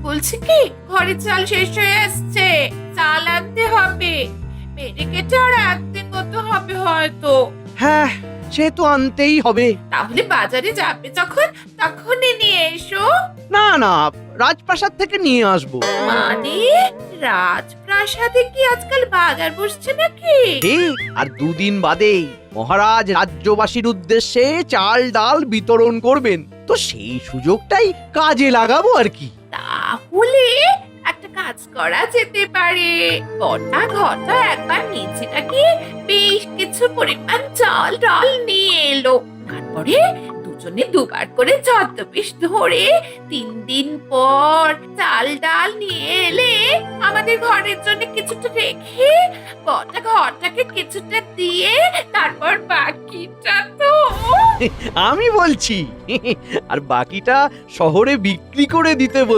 বলছি কি, ঘরে চাল শেষ হয়ে আসছে, চাল আনতে হবে। মেরে কেটে আর একদিন মতো হবে হয়তো। হ্যাঁ, সে তো আনতেই হবে। তাহলে বাজারে যাবে যখন, তখনই নিয়ে এসো। না না, রাজপ্রাসাদ থেকে নিয়ে আসবো। মানে রাজপ্রাসাদে কি আজকাল বাজার বসছে নাকি? আর দুদিন বাদেই মহারাজ রাজ্যবাসীর উদ্দেশ্যে চাল ডাল বিতরণ করবেন, তো সেই সুযোগটাই কাজে লাগাবো আর কি। তাহলে একটা কাজ করা যেতে পারে। বটা ঘটা একবার নিচেটাকে বেশ কিছু পরিমাণ চাল ডাল নিয়ে এলো, তারপরে দুজনে দুবার করে ছদ্মবেশ ধরে 3 দিন পর চাল ডাল নিয়ে এলে আমাদের ঘরের জন্য কিছুটা রেখে বটা ঘরটাকে কিছুটা দিয়ে তারপর বাকিটা তো আমি বলছি, আর বাকিটা শহরে বিক্রি করে দিতে